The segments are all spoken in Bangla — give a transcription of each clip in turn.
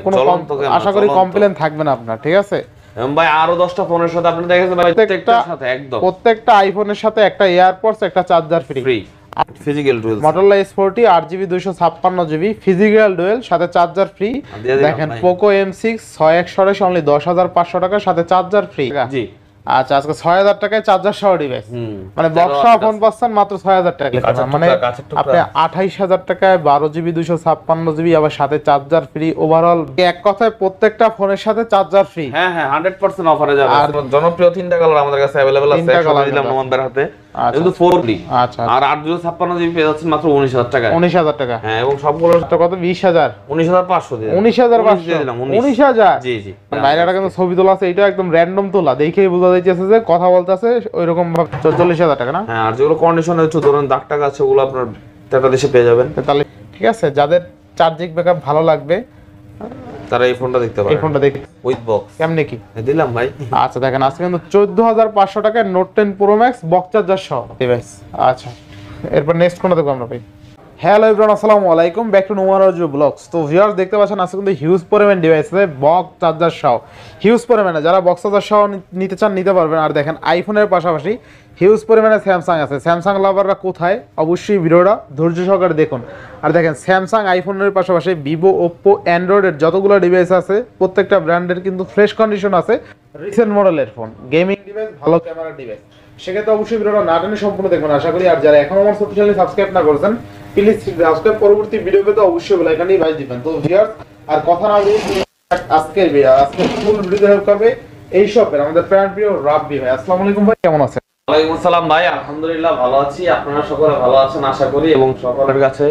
কোনো আশা করি কমপ্লেইন থাকবে না আপনার, ঠিক আছে ভাই। আরো 10টা ফোনের সাথে আপনি দেখেছেন ভাই, প্রত্যেকটার সাথে একদম প্রত্যেকটা আইফোনের সাথে একটা এয়ারপডস, একটা charger free. Physical dual Motorola S40 8GB 256GB physical dual, সাথে চার্জার ফ্রি। দেখেন Poco M6 6128 অনলি 10500 টাকা, সাথে চার্জার ফ্রি। জি আচ্ছা, আজকে 6000 টাকায় চার্জার সহ ডিভাইস, মানে বক্সা ফোন পাচ্ছেন মাত্র 6000 টাকা, মানে আপনি 28000 টাকায় 12GB 256GB আবার সাথে চার্জার ফ্রি। ওভারঅল এক কথায় প্রত্যেকটা ফোনের সাথে চার্জার ফ্রি। হ্যাঁ হ্যাঁ 100% অফারে যাবে। আর জনপ্রিয় তিনটা কালার আমাদের কাছে अवेलेबल আছে, একটা দিলাম নভেম্বর হাতে, কিন্তু 4D। আচ্ছা, আর 856GB পেয়ে যাচ্ছেন মাত্র 19000 টাকা। 19000 টাকা, হ্যাঁ, এবং সবগুলো কত 20000 19500 দিয়ে 19500 দিলাম 19000। জি জি, বাইরেটা কিন্তু ছবি তোলা আছে, এটা একদম র‍্যান্ডম তোলা, দেখেই বোঝা যাচ্ছে যে কথা বলতেছে ওইরকম ভাবে। 44000 টাকা না? হ্যাঁ, আর যেগুলো কন্ডিশনে হচ্ছে ধরুন দাগ টাকা আছে, ওগুলো আপনার টাকা দেশে পেয়ে যাবেন। তাহলে ঠিক আছে, যাদের চার্জিং ব্যাকআপ ভালো লাগবে তারা এই ফোনটা দেখতে পারে। এই ফোনটা দেখি উইথ বক্স কেমনে কি দিলাম ভাই। আচ্ছা দেখেন, আজকে কিন্তু 14500 টাকায় note 10 pro max box charger সহ ডিভাইস। আচ্ছা, এরপর নেক্সট কোনটা দেখব আমরা ভাই? হ্যালো এভরিওয়ান, আসসালামু আলাইকুম, ব্যাক টু নোমারাজু ব্লগস। তো ভিউয়ার্স দেখতে পাচ্ছেন আজকে কিন্তু হিউজ পরিমাণ ডিভাইস আছে বক্স চার্জার সহ, হিউজ পরিমাণে। যারা বক্স চার্জার সহ নিতে চান নিতে পারবেন। আর দেখেন আইফোনের পাশাপাশি হিউজ পরিমাণে স্যামসাং আছে। স্যামসাং লাভাররা কোথায়, অবশ্যই ভিডিওটা ধৈর্য সহকারে দেখুন। আর দেখেন স্যামসাং আইফোনের পাশাপাশি ভিভো, ওপ্পো, অ্যান্ড্রয়েডের যতগুলো ডিভাইস আছে প্রত্যেকটা ব্র্যান্ডের কিন্তু ফ্রেশ কন্ডিশন আছে। রিসেন্ট মডেলের ফোন, গেমিং ডিভাইস, ভালো ক্যামেরার ডিভাইস, সেক্ষেত্রে অবশ্যই ভিডিওটা না টেনে সম্পূর্ণ দেখবেন আশা করি। আর যারা এখন আমার চ্যানেলটি সাবস্ক্রাইব না করেছেন প্লিজ সাবস্ক্রাইব, পরবর্তী ভিডিও পেতে অবশ্যই বেল আইকনটি বাজিয়ে দিবেন। তো ভিউয়ার্স আর কথা না বলে আজকের ফুল ভিডিও হেল্প করবে এই শপের আমাদের প্রাণ প্রিয় রাব্বি ভাই। আসসালামু আলাইকুম ভাই, কেমন আছেন? ওয়ালাইকুম আসসালাম ভাই, আলহামদুলিল্লাহ ভালো আছি। আপনারা সকলে ভালো আছেন আশা করি, এবং সকলের কাছে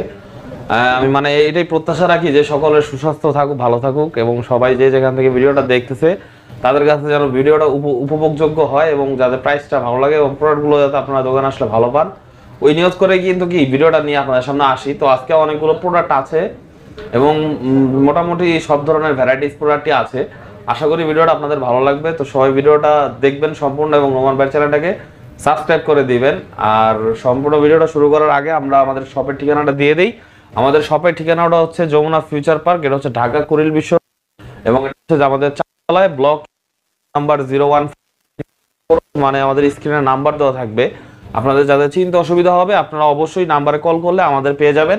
আমি মানে এটাই প্রত্যাশা রাখি যে সকলের সুস্বাস্থ্য থাকুক, ভালো থাকুক, এবং সবাই যে যেখান থেকে ভিডিওটা দেখতেছে তাদের কাছে যেন ভিডিওটা উপভোগযোগ্য হয়, এবং যাদের প্রাইসটা ভালো লাগে এবং প্রোডাক্টগুলো যাতে আপনারা দোকানে আসলে ভালো পান, ওই নিয়ত করে কিন্তু কি ভিডিওটা নিয়ে আপনাদের সামনে আসি। তো আজকে অনেকগুলো প্রোডাক্ট আছে এবং মোটামুটি সব ধরনের ভ্যারাইটিস প্রোডাক্টই আছে। আশা করি ভিডিওটা আপনাদের ভালো লাগবে। তো সবাই ভিডিওটা দেখবেন সম্পূর্ণ, এবং নোমান ভাই চ্যানেলটাকে সাবস্ক্রাইব করে দিবেন। আর সম্পূর্ণ ভিডিওটা শুরু করার আগে আমরা আমাদের শপের ঠিকানাটা দিয়ে দিই। আমাদের শপের ঠিকানাটা হচ্ছে যমুনা ফিউচার পার্ক, এটা হচ্ছে ঢাকা কুড়িল বিশ্ব, এবং এটা হচ্ছে আমাদের চারতলায়, ব্লক নাম্বার 01, মানে আমাদের স্ক্রিনে নাম্বার দেওয়া থাকবে। আপনাদের যাদের চিনতে অসুবিধা হবে আপনারা অবশ্যই নাম্বারে কল করলে আমাদের পেয়ে যাবেন,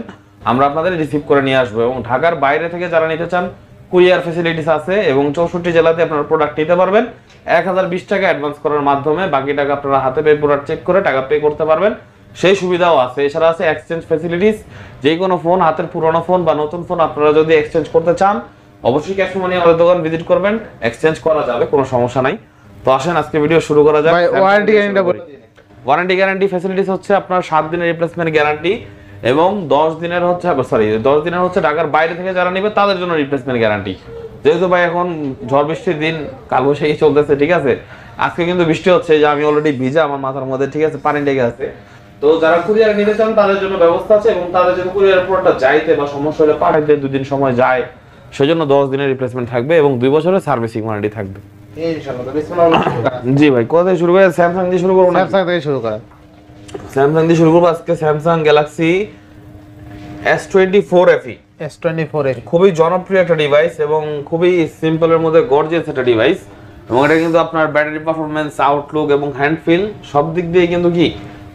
আমরা আপনাদের রিসিভ করে নিয়ে আসবো। এবং ঢাকার বাইরে থেকে যারা নিতে চান কুরিয়ার ফ্যাসিলিটিস আছে, এবং 64 জেলাতে আপনারা প্রোডাক্ট নিতে পারবেন 1020 টাকা অ্যাডভান্স করার মাধ্যমে। বাকি টাকা আপনারা হাতে পেয়ে প্রোডাক্ট চেক করে টাকা পে করতে পারবেন, সেই সুবিধাও আছে। এছাড়া আছে এক্সচেঞ্জ ফ্যাসিলিটিস, যে কোনো ফোন, হাতের পুরনো ফোন বা নতুন ফোন আপনারা যদি এক্সচেঞ্জ করতে চান অবশ্যই ক্যাশ মানি আমাদের দোকান ভিজিট করবেন, এক্সচেঞ্জ করা যাবে, কোনো সমস্যা নাই। তো আসেন আজকে ভিডিও শুরু করা যাক। ওয়ারেন্টি গ্যারান্টি ফ্যাসিলিটিস হচ্ছে আপনার 7 দিনের রিপ্লেসমেন্ট গ্যারান্টি, এবং 10 দিনের হচ্ছে ঢাকার বাইরে থেকে যারা নেবে তাদের জন্য রিপ্লেসমেন্ট গ্যারান্টি। যেহেতু ভাই এখন ঝড় বৃষ্টির দিন, কালবৈশাখী চলতেছে, ঠিক আছে, আজকে কিন্তু বৃষ্টি হচ্ছে, যে আমি অলরেডি ভিজা আমার মাথার মধ্যে, ঠিক আছে, পানি লেগে আছে। তো যারা কুরিয়ার নিতে চান তাদের জন্য ব্যবস্থা আছে, এবং তাদের জন্য কুরিয়ার প্রোডাক্টটা যাইতে বা সমস্যা হলে পাঠাইতে 2 দিন সময় যায়, সেজন্য 10 দিনের রিপ্লেসমেন্ট থাকবে এবং 2 বছরের সার্ভিসিং ওয়ারেন্টি থাকবে ইনশাআল্লাহ। বিসমিল্লাহ। জি ভাই, কোথায় শুরু করে? স্যামসাং দিয়ে শুরু করব না? স্যামসাং থেকে শুরু করেন। স্যামসাং দিয়ে শুরু করব আজকে। স্যামসাং গ্যালাক্সি S24 FE, খুবই জনপ্রিয় একটা ডিভাইস এবং খুবই সিম্পলের মধ্যে গর্জিয়াস একটা ডিভাইস। এবং এটা কিন্তু আপনার ব্যাটারি পারফরম্যান্স, আউটলুক এবং হ্যান্ড ফিল সব দিক দিয়ে কিন্তু কি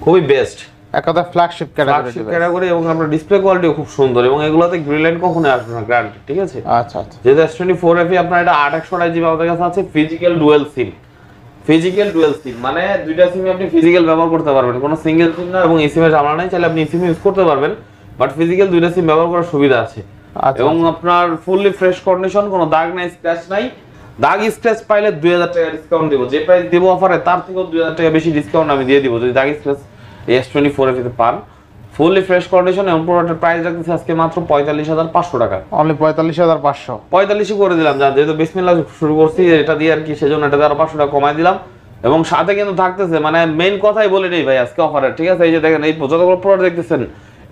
খুবই বেস্ট, এক কথা ফ্ল্যাগশিপ ক্যাটাগরি। এবং আপনার ডিসপ্লে কোয়ালিটিও খুব সুন্দর, এবং এগুলোতে গ্রিন লাইন কখনো আসবে না, গ্যারান্টি, ঠিক আছে। আচ্ছা আচ্ছা। যেহেতু S24 FE আপনার এটা 8/128 GB আমাদের কাছে আছে, ফিজিক্যাল ডুয়াল সিম। মানে দুইটা সিম আপনি ফিজিক্যাল ব্যবহার করতে পারবেন, কোনো সিঙ্গেল সিম না, এবং ইসিম এর ঝামেলা নাই, চাইলে আপনি ইসিম ইউজ করতে পারবেন, বাট ফিজিক্যাল দুইটা সিম ব্যবহার করার সুবিধা আছে। এবং আপনার ফুললি ফ্রেশ কন্ডিশন, কোনো দাগ নাই, স্ক্র্যাচ নাই। দাগ স্ক্র্যাচ পাইলে 2000 টাকা ডিসকাউন্ট দিব, যে প্রাইস দেব অফারে তার থেকেও 2000 টাকা বেশি ডিসকাউন্ট আমি দিয়ে দিব যদি দাগ স্ক্র্যাচ S24 FE পান। ফুললি ফ্রেশ কন্ডিশন, এবং প্রোডাক্টের প্রাইস রাখতেছি আজকে মাত্র 45500 টাকা, অনলি 45500। 45 করে দিলাম, যেহেতু বিসমিল্লাহ শুরু করছি এটা দিয়ে আর কি, সেজন্য এটা আরো 500 টাকা কমাই দিলাম। এবং সাথে কিন্তু থাকতেছে, মানে মেইন কথাই বলে নেই ভাই আজকে অফারের, ঠিক আছে। এই যে দেখেন এই যতগুলো প্রোডাক্ট দেখতেছেন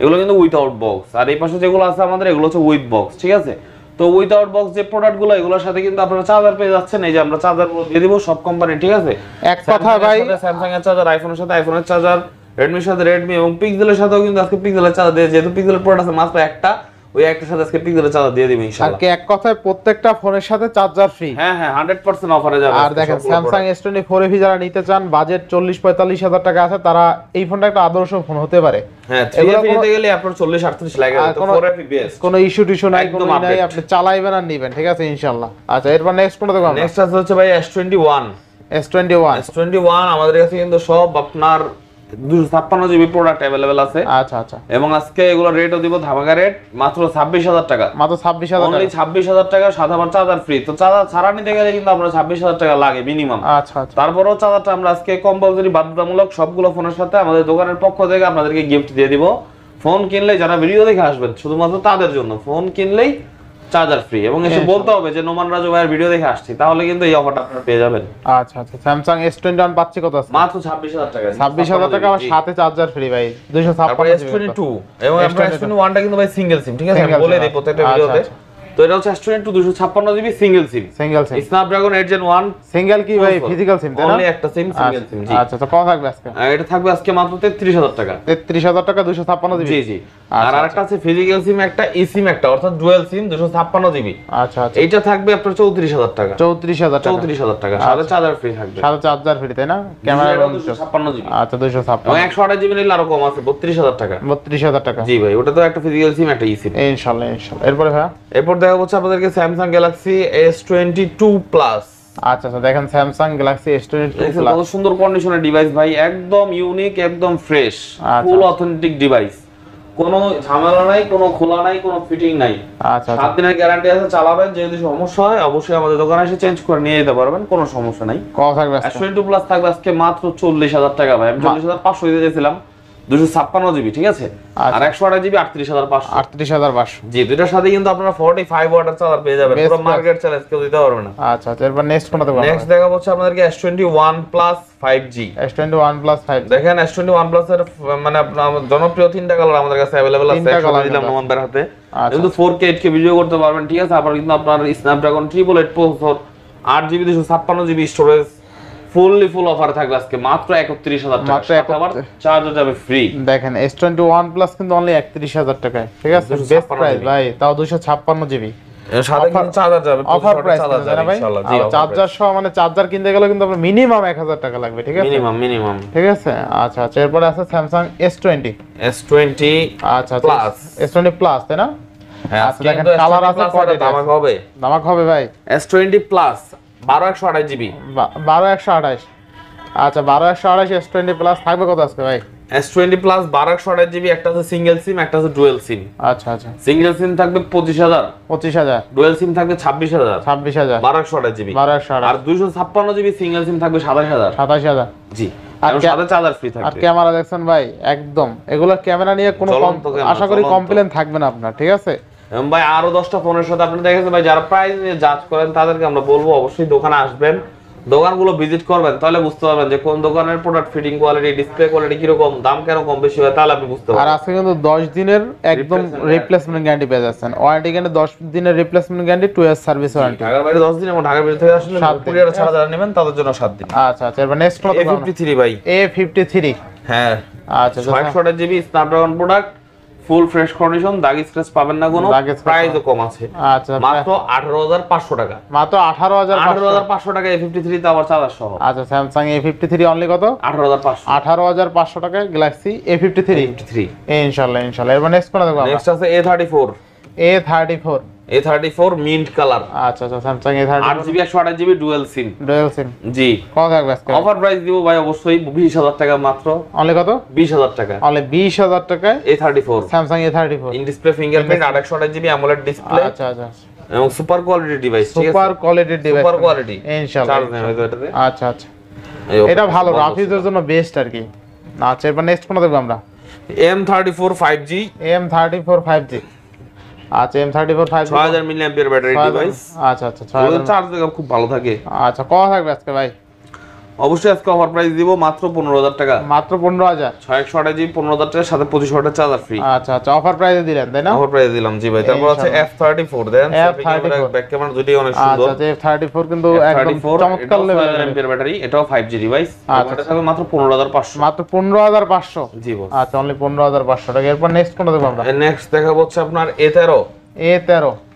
এগুলো কিন্তু উইথাউট বক্স, আর এই পাশে যেগুলো আছে আমাদের এগুলো হচ্ছে উইথ বক্স, ঠিক আছে। তো উইথাউট বক্স যে প্রোডাক্টগুলো এগুলোর সাথে কিন্তু আপনারা চার্জার পেয়ে যাচ্ছেন, এই যে আমরা চার্জার দিয়ে দিব সব কোম্পানি, ঠিক আছে। এক কথা ভাই, স্যামসাং এর চার্জার, আইফোনের সাথে আইফোনের চার্জার, রেডমির সাথে রেডমি, এবং পিক্সেলের সাথেও কিন্তু আজকে পিক্সেলের চার্জার দিয়ে, যেহেতু পিক্সেলের প্রোডাক্ট আছে মাত্র একটা, ওই একটার সাথে আজকে পিক ধরে চার্জার দিয়ে দিবেন আর ইনশাআল্লাহ। কি এক কথায় প্রত্যেকটা ফোনের সাথে চার্জার ফ্রি। হ্যাঁ হ্যাঁ 100% অফারে যাবে। আর দেখেন স্যামসাং S24 FE যারা নিতে চান, বাজেট 40-45 হাজার টাকা আছে, তারা এই ফোনটা একটা আদর্শ ফোন হতে পারে। হ্যাঁ 3FE নিতে গেলে আপনার 40-38 লাগে, তো 4FE বেস্ট। কোনো ইস্যু টিস্যু নাই, কোনো একদম নাই, update। আপনি চালাইবেন আর নিবেন, ঠিক আছে ইনশাআল্লাহ। আচ্ছা এরপর নেক্সট কোনটা দেখব আমরা? নেক্সট আছে হচ্ছে ভাই S21। S21 আমাদের কাছে কিন্তু সব আপনার 256 জিবি প্রোডাক্ট अवेलेबल আছে। আচ্ছা আচ্ছা, এবং আজকে এগুলো রেটও দিব ধামাকা রেট, মাত্র 26000 টাকা। মাত্র 26000 অনলি টাকা। 26000 টাকা, সাথে আবার চার্জার ফ্রি। তো চার্জার ছাড়া নিতে গেলে কিন্তু আপনার 26000 টাকা লাগে মিনিমাম। আচ্ছা আচ্ছা, তারপরেও চার্জারটা আমরা আজকে কম্পালসরি বাধ্যতামূলক সবগুলো ফোনের সাথে আমাদের দোকানের পক্ষ থেকে আপনাদেরকে গিফট দিয়ে দিব। ফোন কিনলে যারা ভিডিও দেখে আসবেন শুধুমাত্র তাদের জন্য, ফোন কিনলেই চার্জার ফ্রি, এবং এসে বলতে হবে যে নোমান রাজু ভাইয়ের ভিডিও দেখে আসছি, তাহলে কিন্তু এই অফারটা আপনারা পেয়ে যাবেন। আচ্ছা আচ্ছা, স্যামসাং S21 পাচ্ছি কত আছে? মাত্র 26000 টাকা। 26000 টাকা, আবার সাথে চার্জার ফ্রি ভাই, 256 S22 এবং আপনার S21 টা কিন্তু ভাই সিঙ্গেল সিম, ঠিক আছে? আমি বলে দেই প্রত্যেকটা ভিডিওতে। তো এটা হচ্ছে S22 256 জিবি সিঙ্গেল সিম। সিঙ্গেল সিম, স্ন্যাপড্রাগন 8 Gen 1 সিঙ্গেল কি ভাই? ফিজিক্যাল সিম তাই না? অনলি একটা সিম, সিঙ্গেল সিম। জি আচ্ছা, তো কত থাকবে আজকে? এটা থাকবে আজকে মাত্র 33000 টাকা। 33000 টাকা 256 জিবি। জি জি। আর আরেকটা আছে ফিজিক্যাল সিম একটা, ই সিম একটা, অর্থাৎ ডুয়াল সিম 256 জিবি। আচ্ছা আচ্ছা, এইটা থাকবে আপনার 34000 টাকা। 34000 টাকা। 34000 টাকা, সাথে চার্জার ফ্রি থাকবে। সাথে চার্জার ফ্রি তাই না? Camera 256 GB. আচ্ছা 256, এবং 128 জিবি নিলে আরো কম আছে, 32000 টাকা। 32000 টাকা। জি ভাই, ওটা তো একটা ফিজিক্যাল সিম একটা ই সিম। ইনশাআল্লাহ ইনশাআল্লাহ। এরপরে ভাই এরপর দেখা হচ্ছে আপনাদেরকে স্যামসাং গ্যালাক্সি S22 প্লাস। আচ্ছা আচ্ছা, দেখেন স্যামসাং গ্যালাক্সি S22 দেখছেন প্লাস, কত সুন্দর কন্ডিশনের ডিভাইস ভাই, একদম ইউনিক, একদম ফ্রেশ, ফুল অথেন্টিক ডিভাইস। কোনো ঝামেলা নাই, কোনো খোলা নাই, কোনো ফিটিং নাই। আচ্ছা 7 দিনের গ্যারান্টি আছে, চালাবেন, যদি সমস্যা হয় অবশ্যই আমাদের দোকানে এসে চেঞ্জ করে নিয়ে যেতে পারবেন, কোনো সমস্যা নাই। কত থাকবে আজকে? S22 প্লাস থাকবে আজকে মাত্র 40000 টাকা ভাই। আমি 40500 দিতে চাইছিলাম, 256 জিবি, ঠিক আছে? আর 128 জিবি 38500। 38500। জি, দুইটার সাথে কিন্তু আপনারা 45 ওয়াটের চার্জার পেয়ে যাবেন, পুরো মার্কেট চ্যালেঞ্জ কেউ দিতে পারবে না। আচ্ছা আচ্ছা, এরপর নেক্সট কোনটা দেখব? নেক্সট দেখা হচ্ছে আপনাদেরকে S21 plus 5G। S21 plus 5G, দেখেন S21 প্লাস এর মানে আপনার জনপ্রিয় তিনটা কালার আমাদের কাছে अवेलेबल আছে। একটা দিলাম নোমানদের হাতে, কিন্তু 4K 8K ভিডিও করতে পারবেন, ঠিক আছে? আবার কিন্তু আপনার Snapdragon 888 processor, 8GB 256GB storage, full offer থাকবে আজকে মাত্র 31000 টাকা। মাত্র আবার চার্জার যাবে ফ্রি। দেখেন S21 প্লাস কিন্তু অনলি 31000 টাকায়, ঠিক আছে? বেস্ট প্রাইস ভাই, তাও 256 জিবি। এর সাথে কিন্তু চার্জার যাবে, অফার প্রাইস চার্জার যাবে ভাই। ইনশাআল্লাহ। জি, চার্জার সহ মানে চার্জার কিনতে গেলে কিন্তু আপনার মিনিমাম 1000 টাকা লাগবে, ঠিক আছে? মিনিমাম। ঠিক আছে, আচ্ছা আচ্ছা। এরপরে আছে স্যামসাং S20। আচ্ছা প্লাস S20 প্লাস তাই না? হ্যাঁ, আচ্ছা দেখেন কালার আছে, কোয়ালিটি দামাক হবে। দামাক হবে ভাই। S20 plus 12128 GB. 12128। আচ্ছা 12128 S20 প্লাস থাকবে কত আজকে ভাই? S20 প্লাস 12128 জিবি, একটা আছে সিঙ্গেল সিম, একটা আছে ডুয়াল সিম। আচ্ছা আচ্ছা, সিঙ্গেল সিম থাকবে 25000, 25000। ডুয়াল সিম থাকবে 26000, 26000। 12128 জিবি। 12128 আর 256 জিবি সিঙ্গেল সিম থাকবে 27000। 27000। জি, আর আর সাথে চার্জার ফ্রি আর থাকবে। ক্যামেরা দেখছেন ভাই, একদম এগুলোর ক্যামেরা নিয়ে কোনো জ্বলন্ত ক্যামেরা, আশা করি জ্বলন্ত। কমপ্লেন থাকবে না আপনার, ঠিক আছে? এবং ভাই আরো 10টা ফোনের সাথে আপনি দেখেছেন ভাই, যারা প্রাইস নিয়ে জাজ করেন তাদেরকে আমরা বলবো অবশ্যই দোকানে আসবেন, দোকানগুলো ভিজিট করবেন, তাহলে বুঝতে পারবেন যে কোন দোকানের product fitting quality, display quality কিরকম, দাম কেন কম বেশি হয়, তাহলে আপনি বুঝতে আর পারবেন। আজকে কিন্তু 10 দিনের একদম রিপ্লেসমেন্ট গ্যারান্টি পেয়ে যাচ্ছেন। ওয়ারেন্টি গ্যারান্টি 10 দিনের replacement guarantee, 2 year service warranty. ঢাকার বাইরে 10 দিন এবং ঢাকার ভিতরে থেকে আসলে 7 দিন। কুরিয়ার ছাড়া যারা নেবেন তাদের জন্য 7 দিন। আচ্ছা আচ্ছা, এবার নেক্সট কত? A53 ভাই। A53। হ্যাঁ, আচ্ছা 128 GB Snapdragon product, full fresh condition, দাগ স্ক্র্যাচ পাবেন না কোনো, দাগ scratch প্রাইসও কম আছে। আচ্ছা মাত্র 18500 টাকা। মাত্র 18500। 18500 টাকা A53 তে আবার চার্জার সহ। আচ্ছা, স্যামসাং A53 অনলি কত? 18500। 18500 টাকায় গ্যালাক্সি A53। ইনশাআল্লাহ ইনশাআল্লাহ। এবার নেক্সট কোনটা দেখব আমরা? নেক্সট আছে A34। A34। A34 mint colour. আচ্ছা আচ্ছা, Samsung A34 8GB 128GB dual SIM. Dual SIM. জি, কত থাকবে আজকে? অফার প্রাইস দিব ভাই অবশ্যই 20000 টাকা মাত্র। অনলি কত? 20000 টাকা। অনলি 20000 টাকায় A34 Samsung A34। In display fingerprint, 828GB AMOLED display আচ্ছা আচ্ছা, এবং সুপার কোয়ালিটি ডিভাইস, ঠিক আছে? সুপার কোয়ালিটির ডিভাইস, সুপার কোয়ালিটি ইনশাআল্লাহ। চার্জ নেবে তো এটাতে। আচ্ছা আচ্ছা, এটা ভালো, রাফিজের জন্য বেস্ট আর কি। আচ্ছা, এবার নেক্সট কোনটা দেখব আমরা? M34 5G। M34 5G। আচ্ছা, M34 5G 6000 milliampere battery device. আচ্ছা আচ্ছা, 6000। চার্জ খুব ভালো থাকে। আচ্ছা, কত থাকবে আজকে ভাই? অবশ্যই আজকে অফার প্রাইস দিব মাত্র 15000 টাকা। মাত্র 15000। 6128 জিবি 15000 টাকার সাথে 2500 টাকা চার্জার ফ্রি। আচ্ছা আচ্ছা, অফার প্রাইসে দিলেন তাই না? অফার প্রাইসে দিলাম জি ভাই। তারপর আছে F34 দেন, ব্যাক ক্যামেরা দুটোই অনেক সুন্দর। আচ্ছা F34 কিন্তু একদম চমৎকার লেভেলের এমপিআর ব্যাটারি, এটাও 5G ডিভাইস। এটা থাকবে মাত্র 15500। মাত্র 15500 জি বস। আচ্ছা অনলি 15500 টাকা। এরপর নেক্সট কোনটা দেখব আমরা? নেক্সট দেখাবো হচ্ছে আপনার A13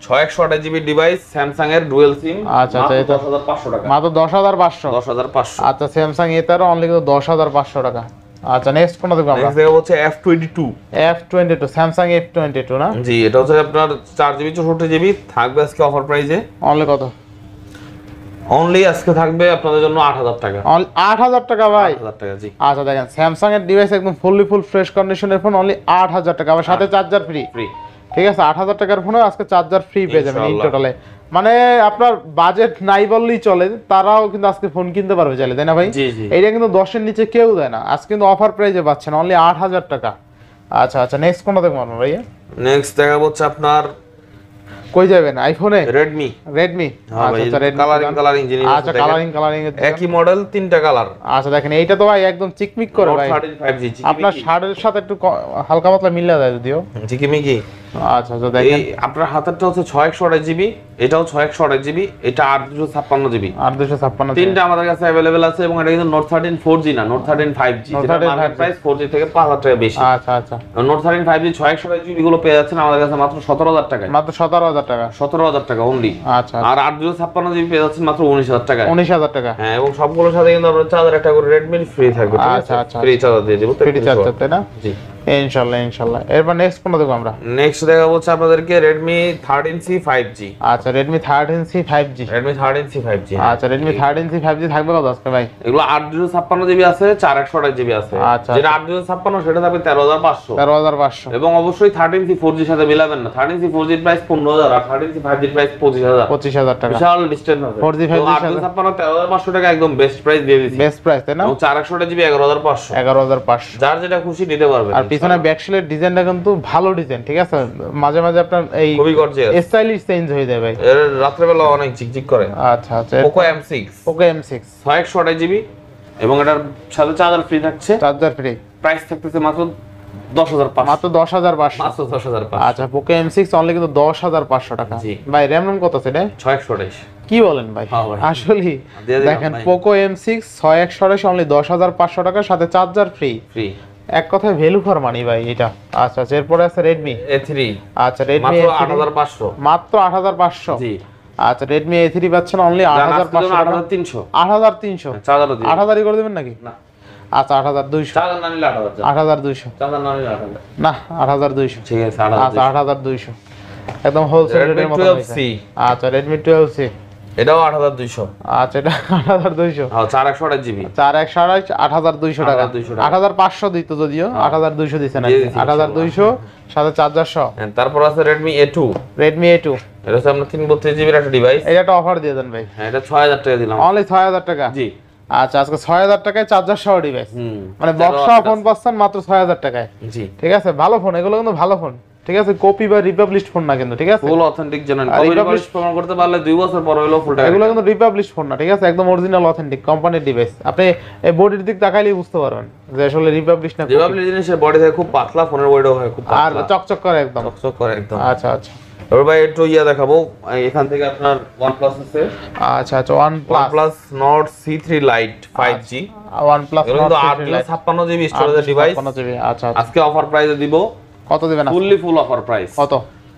6128 জিবি ডিভাইস, স্যামসাং এর ডুয়াল সিম। আচ্ছা আচ্ছা, এটা 10500 টাকা। মাত্র 10500। 10500। আচ্ছা স্যামসাং A13 অনলি কিন্তু 10500 টাকা। আচ্ছা নেক্সট কোনটা দেখব আমরা? নেক্সট দেখাবো হচ্ছে F22 স্যামসাং F22 না? জি, এটা হচ্ছে আপনার 4GB 64GB থাকবে আজকে অফার প্রাইসে। অনলি কত? অনলি আজকে থাকবে আপনাদের জন্য 8000 টাকা। অনলি 8000 টাকা ভাই? 8000 টাকা জি। আচ্ছা দেখেন স্যামসাং এর ডিভাইস একদম ফুললি ফ্রেশ কন্ডিশনের ফোন, অনলি 8000 টাকা, আবার সাথে চার্জার ফ্রি। ঠিক আছে, 8000 টাকার ফোনে আজকে চার্জার ফ্রি পেয়ে যাবেন ইন টোটালে। মানে আপনার বাজেট নাই বললেই চলে, তারাও কিন্তু আজকে ফোন কিনতে পারবে চাইলে, তাই না ভাই? এইটা কিন্তু 10 এর নিচে কেউ দেয় না, আজকে কিন্তু অফার প্রাইসে পাচ্ছেন অনলি 8000 টাকা। আচ্ছা আচ্ছা, নেক্সট কোনটা দেখবো আমরা ভাইয়া? নেক্সট দেখাবো হচ্ছে আপনার কই যাবেন? আইফোনে? রেডমি। আচ্ছা আচ্ছা, রেডমি কালারিং জিনিস। আচ্ছা কালারিং একই মডেল, তিনটা কালার। আচ্ছা দেখেন এইটা তো ভাই একদম চিকমিক করে ভাই। 5G আপনার শার্টের সাথে একটু হালকা পাতলা মিলে যায় যদিও। চিকিমিকি। আচ্ছা আচ্ছা দেখেন আপনার হাতেরটা হচ্ছে 6128 জিবি, এটাও 6128 জিবি, এটা 8256 জিবি। 8256 তিনটা আমাদের কাছে अवेलेबल আছে, এবং এটা কিন্তু নোট 13 4G না, নোট 13 5G। যেটা মার্কেট প্রাইস 4G থেকে 5000 টাকা বেশি। আচ্ছা আচ্ছা, নোট 13 5G 6128 জিবি গুলো পেয়ে যাচ্ছেন আমাদের কাছে মাত্র 17000 টাকায়। মাত্র 17000 টাকা। 17000 টাকা অনলি। আচ্ছা, আর 8256 জিবি পেয়ে যাচ্ছেন মাত্র 19000 টাকা। 19000 টাকা। হ্যাঁ, এবং সবগুলোর সাথে কিন্তু আপনার চার্জার একটা করে Redmi ফ্রি থাকবে। আচ্ছা আচ্ছা, ফ্রি চার্জার দিয়ে দেব। ফ্রি চার্জার তাই না? জি ইনশাআল্লাহ। এরপর নেক্সট কোনটা দেখব আমরা? নেক্সট দেখাবো হচ্ছে আপনাদেরকে Redmi 13C 5G। আচ্ছা Redmi 13C 5G। Redmi 13C 5G। আচ্ছা Redmi 13C 5G থাকবে কত আজকে ভাই? এগুলো 8256 জিবি আছে, 4128 জিবি আছে। আচ্ছা, যেটা 8256 সেটা থাকবে 13500। 13500। এবং অবশ্যই 13C 4G এর সাথে মিলাবেন না। 13C 4G এর প্রাইস 15000 আর 13C 5G এর প্রাইস 25000। 25000 টাকা। বিশাল ডিসটেন্স আছে। 4G 5G 8256 13500 টাকা একদম বেস্ট প্রাইস দিয়ে দিয়েছি। বেস্ট প্রাইস তাই না? এবং 4128 জিবি 11500। 11500। যার যেটা খুশি নিতে পারবেন। আর পিছনে ব্যাকশেলের ডিজাইনটা কিন্তু ভালো ডিজাইন, ঠিক আছে? মাঝে মাঝে আপনার এই খুবই গর্জিয়াস স্টাইলিশ চেঞ্জ হয়ে যায় ভাই। এর রাত্রে বেলা অনেক ঝিকঝিক করে। আচ্ছা আচ্ছা, Poco M6। Poco M6 6128 GB এবং এটার সাথে চার্জার ফ্রি থাকছে। Charger free. প্রাইস থাকতেছে মাত্র 10500। মাত্র 10500। মাত্র 10500। আচ্ছা Poco M6 অনলি কিন্তু 10500 টাকা। জি ভাই র‍্যাম রম কত আছে রে? 6128। কি বলেন ভাই? হ্যাঁ ভাই, আসলে দেখেন Poco M6 6128 অনলি 10500 টাকার সাথে চার্জার ফ্রি। এক কথায় ভ্যালু ফর মানি ভাই এটা। আচ্ছা আচ্ছা, এরপরে আছে Redmi A3। আচ্ছা Redmi মাত্র A3 8500। মাত্র 8500। জি আচ্ছা Redmi A3 পাচ্ছেন অনলি 8500 টাকা। 8300। 8300 চার্জারও দিই। 8000 ই করে দিবেন নাকি? না। আচ্ছা 8200। চার্জার না নিলে 8000। 8200। চার্জার না নিলে 8000। না 8200। ঠিক আছে, আচ্ছা 8200 একদম হোলসেল রেটের মতো হইছে। আচ্ছা Redmi 12C এটাও 8200। আচ্ছা এটা 8200। হ্যাঁ 4128 জিবি। 4128 8200 টাকা। 8500 দিত যদিও, 8200 দিছেন নাকি? 8200 সাথে চার্জার সহ। তারপর আছে Redmi A2। Redmi A2 এটা হচ্ছে আপনার 332 জিবির একটা ডিভাইস। এটা একটা অফার দিয়ে দেন ভাই। হ্যাঁ, এটা 6000 টাকা দিলাম। অনলি 6000 টাকা। জি আচ্ছা আজকে 6000 টাকায় চার্জার সহ ডিভাইস, মানে বক্সা ফোন পাচ্ছেন মাত্র 6000 টাকায়। জি ঠিক আছে, ভালো ফোন, এগুলো কিন্তু ভালো ফোন। ঠিক আছে, কপি বা রিপাবলিশড ফোন না কিন্তু, ঠিক আছে? ফুল অথেন্টিক জেনুইন। কপি রিপাবলিশ প্রমাণ করতে পারলে 2 বছর পর হলো ফুল টাকা। এগুলো কিন্তু রিপাবলিশড ফোন না, ঠিক আছে? একদম অরিজিনাল অথেন্টিক কোম্পানির ডিভাইস। আপনি এই বডির দিক তাকাইলেই বুঝতে পারবেন যে আসলে রিপাবলিশ না। রিপাবলিশ জিনিসের বডি থাকে খুব পাতলা, ফোনের ওয়েটও হয় খুব পাতলা আর চকচক করে একদম। চকচক করে একদম। আচ্ছা আচ্ছা, এবার ভাই একটু দেখাবো। এখান থেকে আপনার OnePlus আছে। আচ্ছা আচ্ছা, OnePlus Nord C3 Lite 5G। OnePlus Nord C3 Lite 56 GB স্টোরেজের ডিভাইস। 56 জিবি। আচ্ছা আচ্ছা, আজকে অফার প্রাইসে দিব। কত দিবেন? Fully full offer price. কত?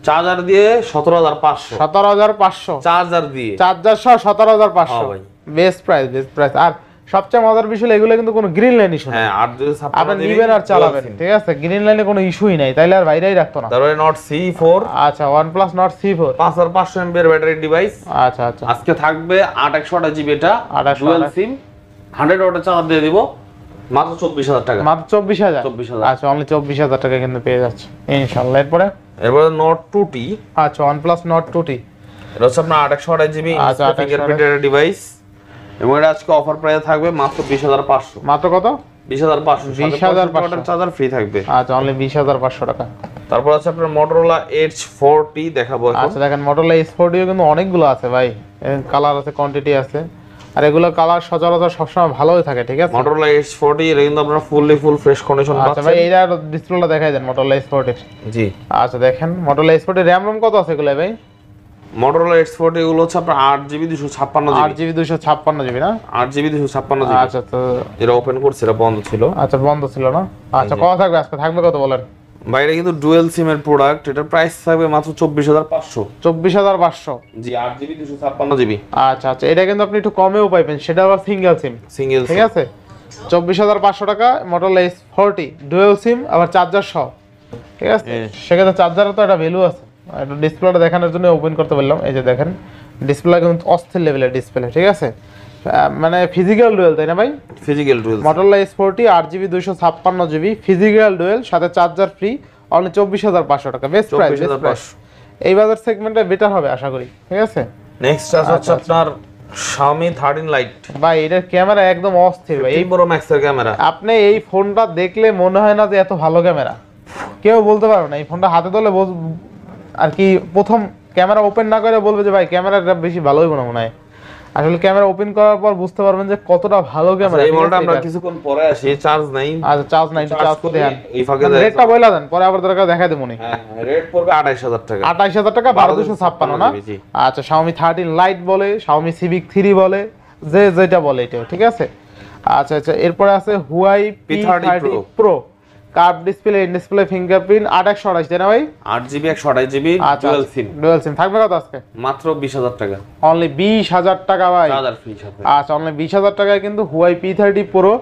চার্জার দিয়ে 17500। 17500 চার্জার দিয়ে, চার্জার সহ 17500। হ্যাঁ ভাই, বেস্ট প্রাইস, বেস্ট প্রাইস। আর সবচেয়ে মজার বিষয় এগুলো কিন্তু কোনো গ্রিন লাইন ইস্যু না। হ্যাঁ 856 আপনি নিবেন আর চালাবেন, ঠিক আছে? গ্রিন লাইনে কোনো ইস্যুই নাই, তাইলে আর বাইরেই রাখতো না। তারপরে Nord C4। আচ্ছা OnePlus Nord C4 5500 mAh battery device. আচ্ছা আচ্ছা, আজকে থাকবে 8128 জিবি, এটা 2800 ডুয়াল সিম 100 ওয়াটের চার্জার দিয়ে দিব মাত্র 24000 টাকা। মাত্র 24000। 24000। আচ্ছা অনলি 24000 টাকা কিন্তু পেয়ে যাচ্ছে ইনশাআল্লাহ। এরপরে Nord 2T। আচ্ছা OnePlus Nord 2T এটা হচ্ছে আপনার 8128 জিবি আচ্ছা, ফিঙ্গারপ্রিন্টের ডিভাইস, এবং এটা আজকে অফার প্রাইসে থাকবে মাত্র 20500। মাত্র কত? 20500। 20500 ওয়াটের চার্জার ফ্রি থাকবে। আচ্ছা অনলি 20500 টাকা। তারপর আছে আপনার Motorola Edge 4T দেখাবো এখন। আচ্ছা দেখেন Motorola Edge 4T কিন্তু অনেকগুলো আছে ভাই, কালার আছে, কোয়ান্টিটি আছে। আর এগুলো কালার সচরাচর সবসময় ভালোই থাকে, ঠিক আছে। Motorola H40 এটা কিন্তু আপনারা ফুল ফ্রেশ কন্ডিশন আচ্ছা পাচ্ছেন। ভাই এইটার ডিসপ্লেটা দেখাই দেন Motorola H40 এর। জি আচ্ছা দেখেন Motorola H40 RAM ROM কত আছে এগুলো ভাই? Motorola H40 এগুলো হচ্ছে আপনার 8GB 256GB 8GB 256GB না? 8GB 256GB। আচ্ছা তো এটা ওপেন করছে, এটা বন্ধ ছিল। আচ্ছা বন্ধ ছিল না? আচ্ছা কত থাকবে আজকে, থাকবে কত বলেন? বাইরে কিন্তু ডুয়েল সিম এর প্রোডাক্ট, এটার প্রাইস থাকবে মাত্র 24500। 24500? জি 8GB 256GB। আচ্ছা আচ্ছা এটা কিন্তু আপনি একটু কমেও পাইবেন, সেটা আবার সিঙ্গেল সিম, সিঙ্গেল ঠিক আছে। 24500 টাকা Motorola S40 ডুয়াল সিম, আবার চার্জার সহ, ঠিক আছে। সেক্ষেত্রে চার্জারও তো একটা ভ্যালু আছে। একটু ডিসপ্লেটা দেখানোর জন্য ওপেন করতে বললাম। এই যে দেখেন ডিসপ্লে কিন্তু অস্থির লেভেলের ডিসপ্লে, ঠিক আছে। মানে ফিজিক্যাল ডুয়েল তাই না ভাই? Physical dual Motorola S40 8GB 256GB physical dual, সাথে চার্জার ফ্রি, অনলি 24500 টাকা। Best price, best price. এই বাজার সেগমেন্টে বেটার হবে আশা করি, ঠিক আছে। নেক্সট হচ্ছে আপনার Xiaomi 13 Lite। ভাই এটার ক্যামেরা একদম অস্থির ভাই। এই বড় ম্যাক্সের ক্যামেরা, আপনি এই ফোনটা দেখলে মনে হয় না যে এত ভালো ক্যামেরা, কেউ বলতে পারবে না। এই ফোনটা হাতে ধরলে আর কি প্রথম ক্যামেরা ওপেন না করে বলবে যে ভাই ক্যামেরাটা বেশি ভালোই মনে হয়। আসলে ক্যামেরা ওপেন করার পর বুঝতে পারবেন যে কতটা ভালো ক্যামেরা। এই মডেলটা আমরা কিছুক্ষণ পরে আসি, চার্জ নাই। আচ্ছা চার্জ নাই, চার্জ করে দেন। এই ফাঁকে রেটটা বইলা দেন, পরে আবার দরকার দেখাই দেব মনে। হ্যাঁ রেট পড়বে 28000 টাকা। 28000 টাকা 12256 না? আচ্ছা Xiaomi 13 Lite বলে, Xiaomi Civic 3 বলে, যে যেটা বলে এটা, ঠিক আছে। আচ্ছা আচ্ছা এরপরে আছে Huawei P30 Pro curve display, in display fingerprint, 8128 তাই না ভাই? 8GB 128GB dual SIM. Dual সিম থাকবে কত আজকে? মাত্র 20000 টাকা। অনলি 20000 টাকা ভাই। চার্জার ফ্রি সাথে। আচ্ছা অনলি 20000 টাকায় কিন্তু Huawei P30 Pro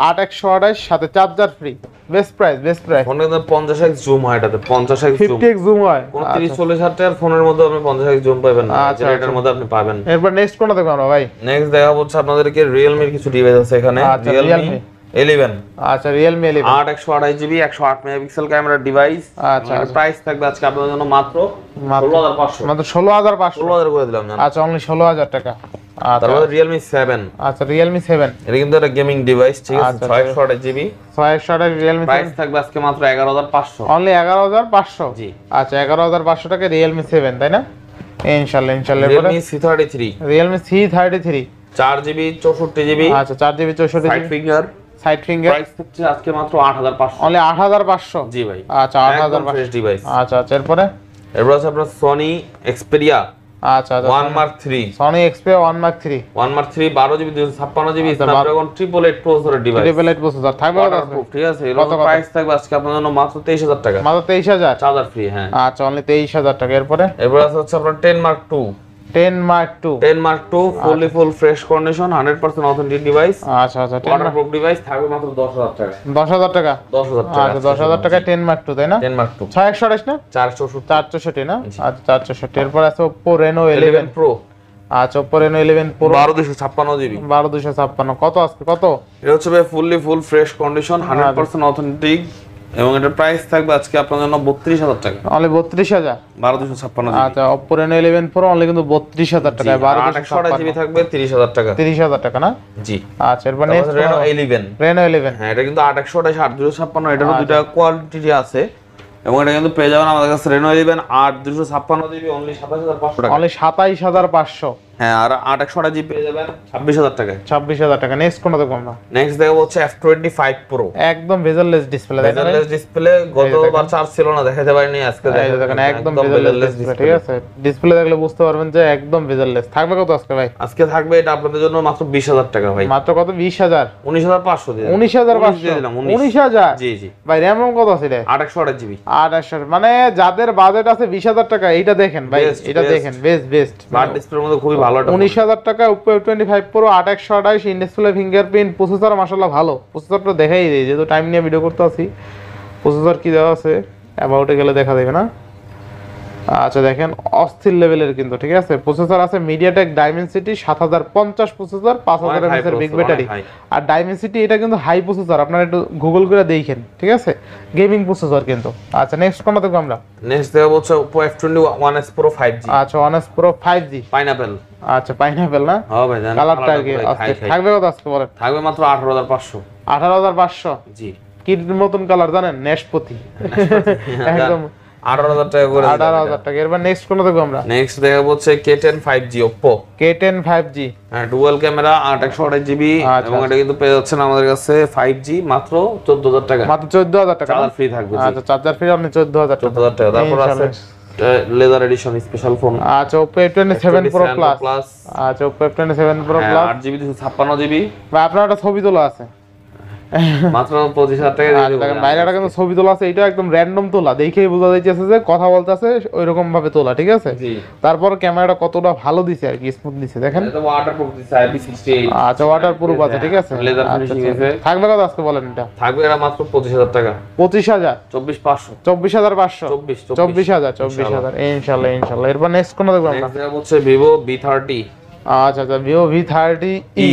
8128 সাথে charger free. Best price, best price. ফোনে কিন্তু 50x জুম হয়, এটাতে 50x জুম, 50x জুম হয়। কোন 30-40 হাজার টাকার ফোনের মধ্যে আপনি 50x জুম পাবেন না, আচ্ছা, যেটা এটার মধ্যে আপনি পাবেন। এরপর নেক্সট কোনটা দেখব আমরা ভাই? নেক্সট দেখা হচ্ছে আপনাদেরকে Realme এর কিছু ডিভাইস আছে এখানে। আচ্ছা, Realme 11। আচ্ছা Realme 11 128GB 108 megapixel camera device. আচ্ছা প্রাইস থাকবে আজকে আপনাদের জন্য মাত্র 16500। মাত্র 16500। 16000 করে দিলাম জান। আচ্ছা অনলি 16000 টাকা। আচ্ছা তারপর Realme 7। আচ্ছা Realme 7 এটা কিন্তু একটা গেমিং ডিভাইস, ঠিক আছে। 628GB 628 Realme 7 প্রাইস থাকবে আজকে মাত্র 11500। অনলি 11500। জি আচ্ছা 11500 টাকা Realme 7 তাই না? ইনশাআল্লাহ ইনশাআল্লাহ। Realme C33 Realme C33 4GB 64GB। আচ্ছা 4GB 64GB side finger. Side finger price হচ্ছে আজকে মাত্র 8500। অনলি 8500। জি ভাই। আচ্ছা 8500 ডিভাইস। আচ্ছা আচ্ছা এরপরে আছে আপনার Sony Xperia আচ্ছা আচ্ছা 1 Mark 3। Sony Xperia 1 Mark 3 1 Mark 3 12GB 256GB Snapdragon 888 প্রসেসরের ডিভাইস। 888 প্রসেসর থাকবে কত? ঠিক আছে। এর প্রাইস থাকবে আজকে আপনাদের জন্য মাত্র 23000 টাকা। মাত্র 23000 চার্জার ফ্রি। হ্যাঁ আচ্ছা অনলি 23000 টাকা। এরপরে আছে হচ্ছে আপনার 10 Mark 2। 10 Mark 2 10 Mark 2 full fresh condition 100% authentic device. আচ্ছা আচ্ছা 10 ওয়াটারপ্রুফ ডিভাইস থাকবে মাত্র 10000 টাকা। 10000 টাকা 10000 টাকা। আচ্ছা 10000 টাকা 10 Mark 2 তাই না? 10 Mark 2 628 না? 464 না? আচ্ছা 464। এরপর আছে Oppo Reno 11 Pro। আচ্ছা Oppo Reno 11 Pro 12256GB 12256 কত আজকে কত? এটা হচ্ছে ভাই ফুল ফ্রেশ কন্ডিশন 100% অথেন্টিক, এবং এটার প্রাইস থাকবে আজকে আপনাদের জন্য 32000 টাকা। Only 32000 12256GB। আচ্ছা Oppo Reno 11 Pro অনলি কিন্তু 32000 টাকা। 128GB থাকবে 30000 টাকা। 30000 টাকা না? জি। আচ্ছা এরপর নেক্সট Reno 11। Reno 11 হ্যাঁ এটা কিন্তু 828 8256 এটারও দুটো কোয়ালিটি আছে, এবং এটা কিন্তু পেয়ে যাবেন আমাদের কাছে Reno 11 8256GB অনলি 27500 টাকা। অনলি 27500। হ্যাঁ আর 828GB পেয়ে যাবেন 26000 টাকায়। 26000 টাকা। নেক্সট কোনটা দেখব আমরা? নেক্সট দেখো হচ্ছে F25 Pro। একদম বেজারলেস ডিসপ্লে দেখেন। বেজারলেস ডিসপ্লে, গতবার চার্জ ছিল না দেখাতে পারিনি, আজকে দেখেন একদম বেজারলেস ডিসপ্লে, ঠিক আছে। ডিসপ্লে দেখলে বুঝতে পারবেন যে একদম বেজারলেস। থাকবে কত আজকে ভাই? আজকে থাকবে এটা আপনাদের জন্য মাত্র 20000 টাকা ভাই। মাত্র কত? 20000 19500 দিয়ে 19500 দিলাম। 19000 জি জি ভাই। RAM ROM কত আছে রে? 828GB 880 মানে যাদের বাজেট আছে 20000 টাকা এইটা দেখেন ভাই, এটা দেখেন বেস্ট স্মার্ট ডিসপ্লের মধ্যে খুবই ভালো একটা 19000 টাকা Oppo F25 Pro 8128 in display fingerprint processor মাশাআল্লাহ ভালো। প্রসেসরটা দেখাই দেই যেহেতু টাইম নিয়ে ভিডিও করতে আছি। প্রসেসর কি দেওয়া আছে অ্যাবাউটে গেলে দেখা যাবে না? আচ্ছা দেখেন অস্থির লেভেলের কিন্তু, ঠিক আছে। প্রসেসর আছে MediaTek Dimensity 7050 প্রসেসর 5000 mAh এর বিগ ব্যাটারি। আর Dimensity এটা কিন্তু হাই প্রসেসর, আপনারা একটু গুগল করে দেখেন, ঠিক আছে। গেমিং প্রসেসর কিন্তু। আচ্ছা নেক্সট কোনটা দেখব আমরা? নেক্সট দেখব হচ্ছে Oppo F21s Pro 5G। আচ্ছা 1s Pro 5G পাইনাপল। আচ্ছা পাইনাপল না? হ্যাঁ ভাই জানেন কালারটা কি থাকবে কত আজকে বলেন? থাকবে মাত্র 18500। 18500 জি। কি মতন কালার জানেন? নেশপতি একদম 18,000 টাকা করে 18,000 টাকা। এরপর নেক্সট কোন দেখবো আমরা? নেক্সট দেখাবো হচ্ছে K10 5G Oppo K10 5G, হ্যাঁ ডুয়াল ক্যামেরা 8/128GB আচ্ছা, এবং এটা কিন্তু পেয়ে যাচ্ছেন আমাদের কাছে 5G মাত্র 14,000 টাকা। মাত্র 14,000 টাকা। চার্জার ফ্রি থাকবে। আচ্ছা, চার্জার ফ্রি আপনি 14,000 টাকা। 14,000 টাকা। তারপর আছে লেদার এডিশন স্পেশাল ফোন। আচ্ছা, Oppo F27 Pro Plus। আচ্ছা, Oppo F27 Pro Plus 8GB 256GB ভাই আপনার একটা ছবি তোলা আছে মাত্র 25,000 টাকা দিয়ে দেব। দেখেন বাইরেটা কিন্তু ছবি তোলা আছে, এটা একদম র‍্যান্ডম তোলা, দেখেই বোঝা যাচ্ছে যে কথা বলতেছে ওইরকম ভাবে তোলা, ঠিক আছে? জি। তারপর ক্যামেরাটা কতটা ভালো দিছে আর কি, স্মুথ দিছে দেখেন। এটা ওয়াটারপ্রুফ দিছে IP68। আচ্ছা, ওয়াটারপ্রুফ আছে, ঠিক আছে। লেদার ফিনিশিং আছে। থাকবে কত আজকে বলেন? এটা থাকবে এটা মাত্র 25,000 টাকা। 25,000, 24,500, 24,500, 24,000, 24,000 ইনশাআল্লাহ ইনশাআল্লাহ। এরপর নেক্সট কোন দেখব আমরা? নেক্সট হচ্ছে Vivo V30 আচ্ছা আচ্ছা, Vivo V30e।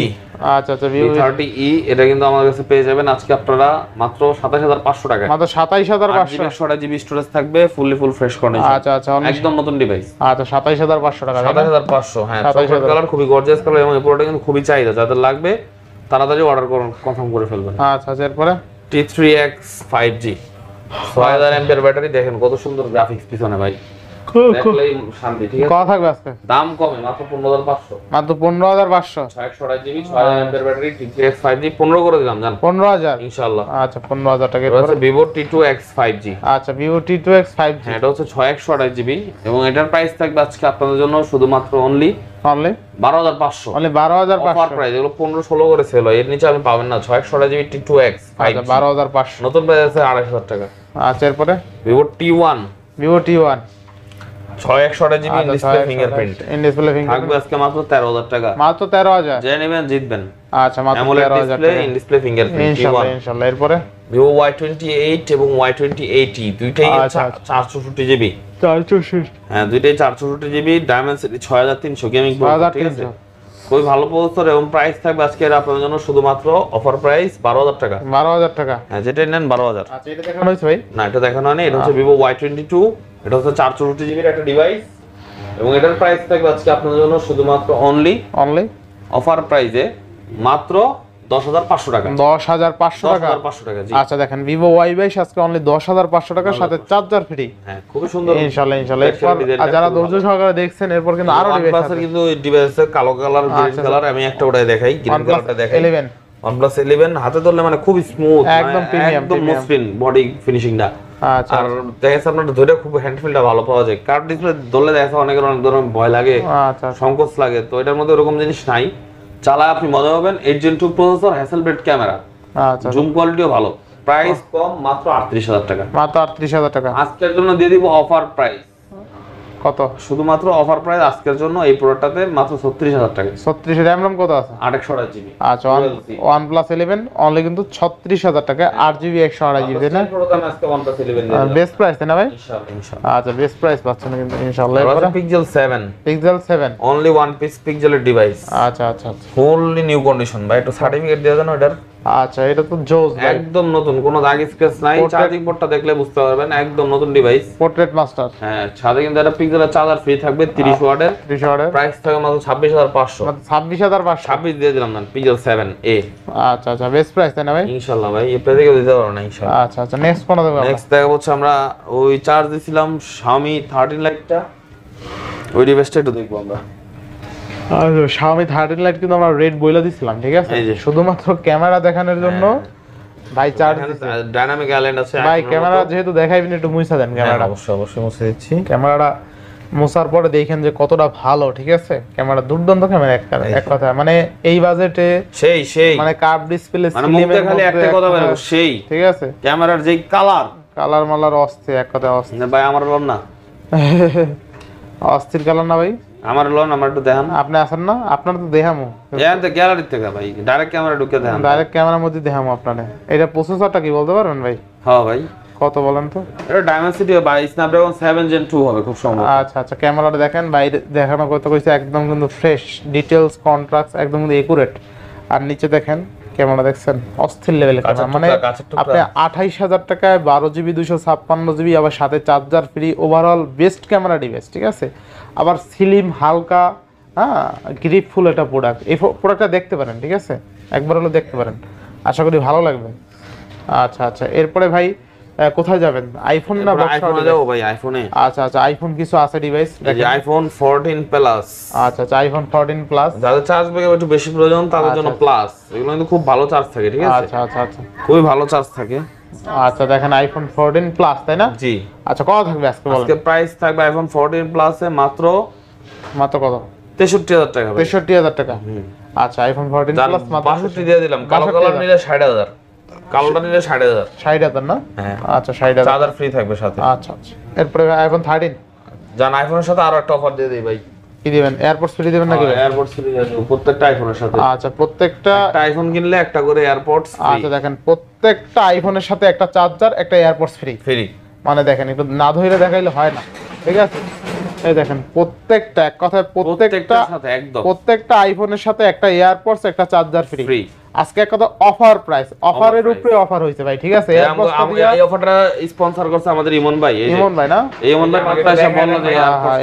আচ্ছা আচ্ছা, Vivo V30e এটা কিন্তু আমার কাছে পেয়ে যাবেন আজকে আপনারা মাত্র 27,500 টাকা। মাত্র 27,500। 128GB স্টোরেজ থাকবে, ফুললি ফুল ফ্রেশ কন্ডিশন। আচ্ছা আচ্ছা, একদম নতুন ডিভাইস। আচ্ছা 27,500 টাকা। 27,500 হ্যাঁ। চকলেট কালার খুবই গর্জিয়াস কালার এবং এই প্রোডাক্টটা কিন্তু খুবই চাহিদা, যাদের লাগবে তাড়াতাড়ি অর্ডার করুন, কনফার্ম করে ফেলবেন। আচ্ছা আচ্ছা, এরপরে T3X 5G 6000 এমপিআর ব্যাটারি, দেখেন কত সুন্দর গ্রাফিক্স পিছনে ভাই, দেখলেই শান্তি। ঠিক আছে, কত থাকবে আজকে? দাম কমে মাত্র 15,500। মাত্র 15,500। 128GB 6000 MPR battery T3X 5G 15 করে দিলাম জান, 15,000 ইনশাআল্লাহ। আচ্ছা, 15,000 টাকা। এটা হচ্ছে Vivo T2X 5G। আচ্ছা, Vivo T2X 5G, হ্যাঁ এটা হচ্ছে 6128GB এবং এটার প্রাইস থাকবে আজকে আপনাদের জন্য শুধুমাত্র only only 12,500। Only offer 12,500। Price, এগুলো 15-16 করে সেল হয়, এর নিচে আপনি পাবেন না। 6128GB T2X 5G আচ্ছা, 12,500। নতুন প্রাইস আছে 2,500 টাকা। আচ্ছা, এরপরে Vivo T1 Vivo T1 6128GB display fingerprint in display থাকবে ফিঙ্গারপ্রিন্ট আজকে মাত্র 13,000 টাকা। মাত্র 13,000। যে নেবেন জিতবেন। আচ্ছা, মাত্র AMOLED 13,000 ডিসপ্লে টাকা ইন ডিসপ্লে ফিঙ্গারপ্রিন্ট ইনশাআল্লাহ T1। ইনশাআল্লাহ। এরপরে Vivo Y28 এবং Y28e দুইটাই আচ্ছা, 464GB। 464। হ্যাঁ দুইটাই 464GB Dimensity 6300 গেমিং ঠিক আছে। 6300 খুবই ভালো প্রসেসর এবং প্রাইস থাকবে আজকে আপনাদের জন্য শুধুমাত্র অফার প্রাইস 12,000 টাকা। 12,000 টাকা। হ্যাঁ যেটাই নেন 12,000। আচ্ছা, এটা দেখানো হয়েছে ভাই? না এটা দেখানো হয়নি, এটা হচ্ছে Vivo Y22, এটা হচ্ছে 464GB এর একটা ডিভাইস এবং এটার প্রাইস থাকবে আজকে আপনাদের জন্য শুধুমাত্র অনলি অফার প্রাইসে মাত্র 10,500 টাকা। 10,500 টাকা। 10,500 টাকা জি। আচ্ছা দেখেন, Vivo Y22 আজকে অনলি 10,500 টাকার সাথে চার্জার ফ্রি। হ্যাঁ খুবই সুন্দর ইনশাআল্লাহ ইনশাআল্লাহ। এরপর আর যারা ধৈর্য সহকারে দেখছেন, এরপর কিন্তু আরো ডিভাইস আছে কিন্তু এই ডিভাইসের কালো কালার গ্রিন কালার, আমি একটা ওটাই দেখাই, গ্রিন কালারটা দেখাই। 11 OnePlus 11 হাতে ধরলে মানে খুব স্মুথ, একদম প্রিমিয়াম, একদম মসৃণ বডি ফিনিশিংটা। আচ্ছা, আর দেখা যাচ্ছে আপনার ধরে খুব হ্যান্ডফিলটা ভালো পাওয়া যায়। কার্ড ডিসপ্লে ধরলে দেখা যাচ্ছে অনেকের অনেক ধরনের ভয় লাগে, আচ্ছা সংকোচ লাগে, তো এটার মধ্যে ওরকম জিনিস নাই। চালায় আপনি মজা পাবেন। 8 Gen 2 প্রসেসর, হ্যাসেলব্লেড ক্যামেরা, আচ্ছা, জুম কোয়ালিটিও ভালো, প্রাইস কম মাত্র 38,000 টাকা। মাত্র 38,000 টাকা। আজকের জন্য দিয়ে দিব অফার প্রাইস। কত? শুধুমাত্র অফার প্রাইস আজকের জন্য এই প্রোডাক্টটাতে মাত্র 36,000 টাকা। 36 RAM RAM কত আছে? 828GB। আচ্ছা, OnePlus 11 অনলি কিন্তু 36,000 টাকা, 8GB 128GB তাই না? আজকে OnePlus 11 দিয়ে দিলাম। বেস্ট প্রাইস তাই না ভাই? ইনশাআল্লাহ। আচ্ছা, বেস্ট প্রাইস পাচ্ছেন কিন্তু ইনশাআল্লাহ। এরপর Pixel 7 অনলি ওয়ান পিস পিক্সেলের ডিভাইস, আচ্ছা আচ্ছা আচ্ছা ফুললি নিউ কন্ডিশন ভাই। একটু সার্টিফিকেট দিয়ে দেন এটার। আচ্ছা, এটা তো জোস ভাই, একদম নতুন, কোনো দাগ স্ক্র্যাচ নাই। চার্জিং পোর্টটা দেখলে বুঝতে পারবেন একদম নতুন ডিভাইস। Portrait master. হ্যাঁ সাথে কিন্তু একটা পিক্সেলের চার্জার ফ্রি থাকবে 30 ওয়াটের। 30 ওয়াটের প্রাইস থাকবে মাত্র 26,500। মানে 26,500। 26 দিয়ে দিলাম না, Pixel 7a। আচ্ছা আচ্ছা, বেস্ট প্রাইস তাই না ভাই? ইনশাআল্লাহ ভাই, এই প্রাইসে কেউ দিতে পারবে না ইনশাআল্লাহ। আচ্ছা আচ্ছা, নেক্সট কোন দেবো আমরা? নেক্সট দেখা হচ্ছে আমরা ওই চার্জ দিছিলাম Xiaomi 13 লাইটটা, ওই ডিভাইসটা একটু দেখবো আমরা। আচ্ছা, Xiaomi 13 লাইট কিন্তু আমরা রেড বইলা দিছিলাম, ঠিক আছে? এই যে। শুধুমাত্র ক্যামেরা দেখানোর জন্য ভাই চার্জ ডাইনামিক আইল্যান্ড আছে ভাই। ক্যামেরা যেহেতু দেখাইবেন একটু মুছা দেন ক্যামেরাটা। অবশ্যই অবশ্যই মুছে দিচ্ছি। ক্যামেরাটা মোছার পরে দেখেন যে কতটা ভালো, ঠিক আছে? ক্যামেরা দুর্দান্ত ক্যামেরা, এক কথা মানে এই বাজেটে সেই সেই মানে কার্ভ ডিসপ্লে মানে মুখে খালি একটা কথা বলবো, সেই ঠিক আছে? ক্যামেরার যে কালার মালার অস্থির, এক কথা অস্থির ভাই। আমার লোন না, অস্থির কালার না ভাই? আমার লোন, আমার একটু দেখান। আপনি আছেন না? আপনার তো দেখামু গ্যালারি থেকে ভাই, ডাইরেক্ট ক্যামেরা ঢুকে দেখান। ডাইরেক্ট ক্যামেরার মধ্যে দেখামু আপনারে। এটা প্রসেসরটা কি বলতে পারবেন ভাই? হ্যাঁ ভাই, কত বলেন তো? এটা Dimensity বাই Snapdragon 7 Gen 2 হবে খুব সম্ভব। আচ্ছা আচ্ছা, ক্যামেরাটা দেখেন বাইরে দেখানো করতে কইছে, একদম কিন্তু ফ্রেশ, ডিটেইলস কন্ট্রাস্ট একদম কিন্তু একুরেট। আর নিচে দেখেন ক্যামেরা, দেখছেন অস্থির লেভেলের ক্যামেরা। মানে আপনি 28,000 টাকায় 12GB 256GB, আবার সাথে charger free, overall best camera device, ঠিক আছে? আবার স্লিম, হালকা, হ্যাঁ গ্রিপফুল একটা প্রোডাক্ট। এই প্রোডাক্টটা দেখতে পারেন, ঠিক আছে? একবার হলো দেখতে পারেন, আশা করি ভালো লাগবে। আচ্ছা আচ্ছা, এরপরে ভাই কোথায় যাবেন? আইফোন না বক্স? আইফোনে যাবো ভাই, আইফোনে। আচ্ছা আচ্ছা, আইফোন কিছু আছে ডিভাইস এই যে আইফোন 14 প্লাস। আচ্ছা আচ্ছা, আইফোন 14 প্লাস। যাদের চার্জ ব্যাকআপ একটু বেশি প্রয়োজন তাদের জন্য প্লাস। এগুলো কিন্তু খুব ভালো চার্জ থাকে, ঠিক আছে? আচ্ছা আচ্ছা আচ্ছা, খুবই ভালো চার্জ থাকে। আচ্ছা দেখেন আইফোন 14 প্লাস, তাই না? জি। আচ্ছা কত থাকবে আজকে বলেন? আজকে প্রাইস থাকবে আইফোন 14 প্লাসে মাত্র কত? 63000 টাকা। 63000 টাকা। আচ্ছা আইফোন 14 প্লাস মাত্র 62 দিয়ে দিলাম। কালো কালার নিলে 60000, কালোটা নিলে 60000। 60000 না? হ্যাঁ। আচ্ছা 60000। চার্জার ফ্রি থাকবে সাথে। আচ্ছা আচ্ছা, এরপরে আইফোন 13 জান আইফোনের সাথে আরো একটা অফার দিয়ে দেই ভাই। কি দিবেন? এয়ারপডস ফ্রি দিবেন নাকি ভাই? এয়ারপডস ফ্রি আছে প্রত্যেকটা আইফোনের সাথে। আচ্ছা প্রত্যেকটা আইফোন কিনলে একটা করে এয়ারপডস ফ্রি। আচ্ছা দেখেন প্রত্যেকটা আইফোনের সাথে একটা চার্জার, একটা এয়ারপডস ফ্রি। ফ্রি মানে দেখেন একটু না ধরে দেখাইলে হয় না, ঠিক আছে? এই দেখেন প্রত্যেকটা, এক কথায় প্রত্যেকটা সাথে একদম প্রত্যেকটা আইফোনের সাথে একটা এয়ারপডস, একটা চার্জার ফ্রি। ফ্রি। আজকে এক কথা অফার প্রাইস, অফারের উপরে অফার হইছে ভাই, ঠিক আছে? এয়ারপডস এই অফারটা স্পন্সর করছে আমাদের ইমন ভাই। এই যে ইমন ভাই না? এই ইমন ভাই মাত্র এসে বলল যে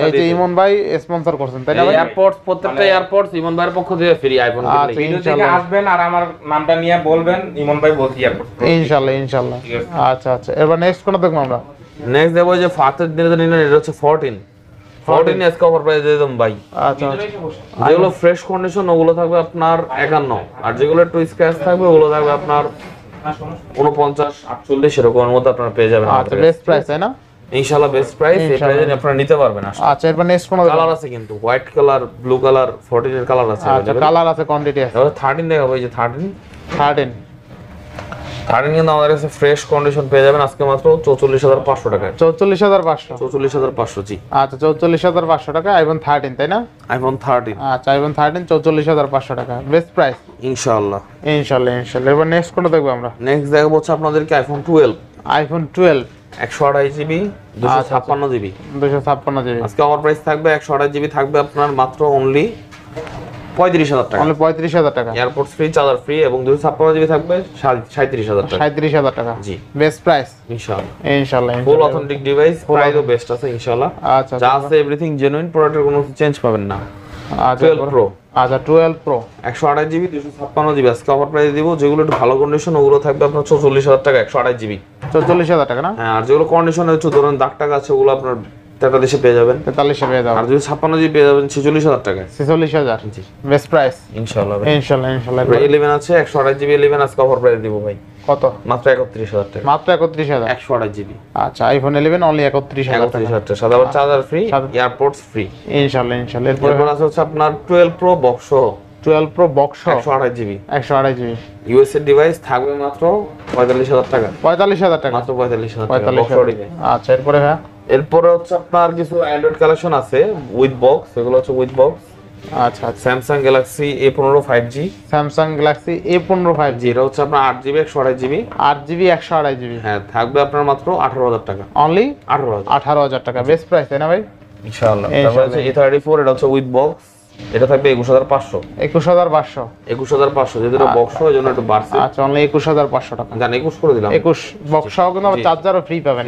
এই যে ইমন ভাই স্পন্সর করছেন, তাই না ভাই? এয়ারপডস প্রত্যেকটা এয়ারপডস ইমন ভাইয়ের পক্ষ থেকে ফ্রি আইফোন কিনলে। আচ্ছা ভিডিও থেকে ইনশাআল্লাহ আসবেন আর আমার নামটা নিয়ে বলবেন ইমন ভাই বলছি এয়ারপোর্ট। ইনশাআল্লাহ ইনশাআল্লাহ। আচ্ছা আচ্ছা, এবার নেক্সট কোন দেখবো আমরা? নেক্সট দেবো যে ফাতের দিনে নিলেন, এটা হচ্ছে 14 আজকে অফার প্রাইস দিয়ে দিলাম ভাই। আচ্ছা আচ্ছা, যেগুলো ফ্রেশ কন্ডিশন ওগুলো থাকবে আপনার 51, আর যেগুলো একটু স্ক্র্যাচ থাকবে ওগুলো থাকবে আপনার 49, 48 এরকমের মধ্যে আপনারা পেয়ে যাবেন। আচ্ছা বেস্ট প্রাইস, তাই না? ইনশাআল্লাহ বেস্ট প্রাইস। এই প্রাইসে আপনারা নিতে পারবেন। আচ্ছা এরপর নেক্সট কোন কালার আছে কিন্তু হোয়াইট কালার, ব্লু কালার, 14 এর কালার আছে। আচ্ছা কালার আছে, কোয়ান্টিটি আছে। এবার 13 দেখাবো। এই যে 13 কিন্তু আমাদের কাছে ফ্রেশ কন্ডিশন পেয়ে যাবেন আজকে মাত্র 44500 টাকায়। 44500? 44500 জি। আচ্ছা 44500 টাকা আইফোন 13, তাই না? আইফোন 13। আচ্ছা আইফোন 13 44500 টাকা, বেস্ট প্রাইস ইনশাআল্লাহ ইনশাআল্লাহ ইনশাআল্লাহ। এবার নেক্সট কোনটা দেখবো আমরা? নেক্সট দেখাবো হচ্ছে আপনাদেরকে iPhone 12। IPhone 12 128 GB 256 GB. 256 GB. আজকে আমার প্রাইস থাকবে 128 জিবি থাকবে আপনার মাত্র অনলি 35000 টাকা। অনলি 35000 টাকা। এয়ারপোর্ট ফ্রি, চার্জার ফ্রি এবং 256 জিবি থাকবে 37000 টাকা। 37000 টাকা জি। বেস্ট প্রাইস ইনশাআল্লাহ ইনশাআল্লাহ। ফুল অথেন্টিক ডিভাইস, প্রাইসও বেস্ট আছে ইনশাআল্লাহ। আচ্ছা যা আছে এভরিথিং জেনুইন, প্রোডাক্টের কোনো চেঞ্জ পাবেন না। আচ্ছা 12 প্রো। আচ্ছা 12 প্রো 128 জিবি 256 জিবি আজকে অফার প্রাইস দিব। যেগুলো একটু ভালো কন্ডিশন ওগুলো থাকবে আপনার 44000 টাকা 128 জিবি। 44000 টাকা না? হ্যাঁ, আর যেগুলো কন্ডিশনে একটু ধরুন দাগ টাকা আছে ওগুলো আপনার টাকা দেশে পেয়ে যাবেন 43 পেয়ে যাবেন। আর 256 জিবি পেয়ে যাবেন 46000 টাকায়। 46000 জি বেস্ট প্রাইস ইনশাআল্লাহ। ইনশাআল্লাহ ইনশাআল্লাহ। 11 আছে 128 জিবি 11 আজকে অফার প্রাইস দিব ভাই। কত? মাত্র 31000 টাকা। মাত্র 31000 128 জিবি। আচ্ছা আইফোন 11 অনলি 31000 টাকা। 31000 টাকা সাথে আবার চার্জার ফ্রি, এয়ারপোর্টস ফ্রি ইনশাআল্লাহ ইনশাআল্লাহ। এরপর আছে হচ্ছে আপনার 12 pro box 12 pro box 128 GB 128 GB USA device থাকবে মাত্র 45000 টাকা। 45000 টাকা মাত্র 45000 টাকা 45,000 ডিভাইস। আচ্ছা এরপরে হ্যাঁ এরপরে হচ্ছে আপনার কিছু অ্যান্ড্রয়েড কালেকশন আছে উইথ বক্স, এগুলো হচ্ছে উইথ বক্স। আচ্ছা আচ্ছা Samsung Galaxy A15 5G। Samsung Galaxy A15 5G এটা হচ্ছে আপনার 8GB 128 জিবি। 8GB 128 জিবি হ্যাঁ, থাকবে আপনার মাত্র 18000 টাকা। অনলি 18000 18000 টাকা বেস্ট প্রাইস, তাই না ভাই? ইনশাআল্লাহ। তারপর হচ্ছে A34, এটা হচ্ছে উইথ বক্স, এটা থাকবে 21500। 21500 21500 যেহেতু এটা বক্স হয় এজন্য একটু বাড়ছে। আচ্ছা অনলি 21500 টাকা। জান 21 করে দিলাম। 21 বক্স সহ কিন্তু চার্জারও ফ্রি পাবেন।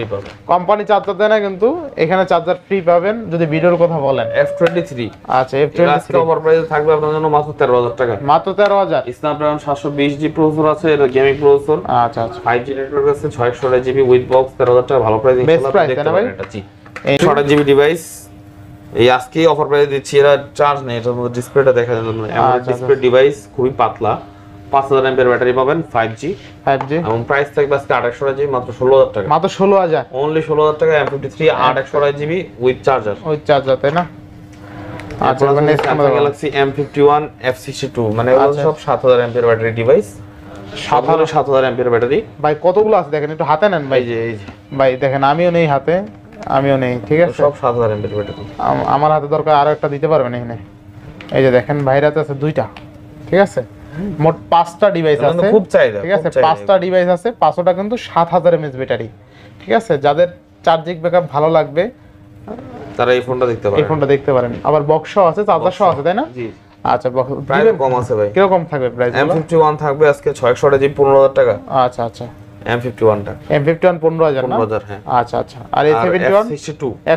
কোম্পানি চার্জার দেয় না কিন্তু এখানে চার্জার ফ্রি পাবেন যদি ভিডিওর কথা বলেন। F23 আচ্ছা এটা আজকে F23 অফার প্রাইস থাকবে আপনার জন্য মাত্র 13000 টাকা। মাত্র 13000। স্ন্যাপড্রাগন 720G প্রসেসর আছে, এটা গেমিং প্রসেসর। আচ্ছা আচ্ছা 5G নেটওয়ার্ক আছে, 628 জিবি উইথ বক্স 13000 টাকা ভালো প্রাইস ইনশাআল্লাহ price, দেখতে তাই না ভাই? পারেন এটা। জি 128 জিবি ডিভাইস এই আজকে অফার প্রাইস দিচ্ছি। এরা চার্জ নেই, এটার মধ্যে ডিসপ্লেটা দেখা যায় না। এমন ডিসপ্লে ডিভাইস খুবই পাতলা, 5000 এমপিআর ব্যাটারি পাবেন 5G 5G এবং প্রাইস থাকবে আজকে 2800 জিবি মাত্র 16000 টাকা। মাত্র 16000 অনলি 16000 টাকা M53 828 জিবি উইথ চার্জার। ওই চার্জার, তাই না? আচ্ছা এবার next Samsung Galaxy M51 F62 মানে এগুলো সব 7000 MPR battery device. 7000 MPR battery. ভাই কতগুলো আছে দেখেন, একটু হাতে নেন ভাই। এই যে ভাই দেখেন আমিও নেই হাতে, আমিও নেই, ঠিক আছে? সব 7000 এমপিআর ব্যাটারি। আমার হাতে দরকার আরো একটা দিতে পারবেন এখানে। এই যে দেখেন ভাইয়ের হাতে আছে দুইটা, ঠিক আছে? মোট 5টা ডিভাইস আছে, খুব চাহিদা, ঠিক আছে? 5টা ডিভাইস আছে, 5টা কিন্তু 7000 mAh ব্যাটারি, ঠিক আছে? যাদের চার্জিং ব্যাকআপ ভালো লাগবে তারা এই ফোনটা দেখতে পারেন। এই ফোনটা দেখতে পারেন। আবার বক্স আছে, চার্জার সহ আছে, তাই না? জি আচ্ছা প্রাইস কম আছে ভাই। কিরকম থাকবে প্রাইস? M51 থাকবে আজকে 628 জিবি 15000 টাকা। আচ্ছা আচ্ছা M51 টা M51 15000 না? 15000 হ্যাঁ। আচ্ছা আচ্ছা আর A71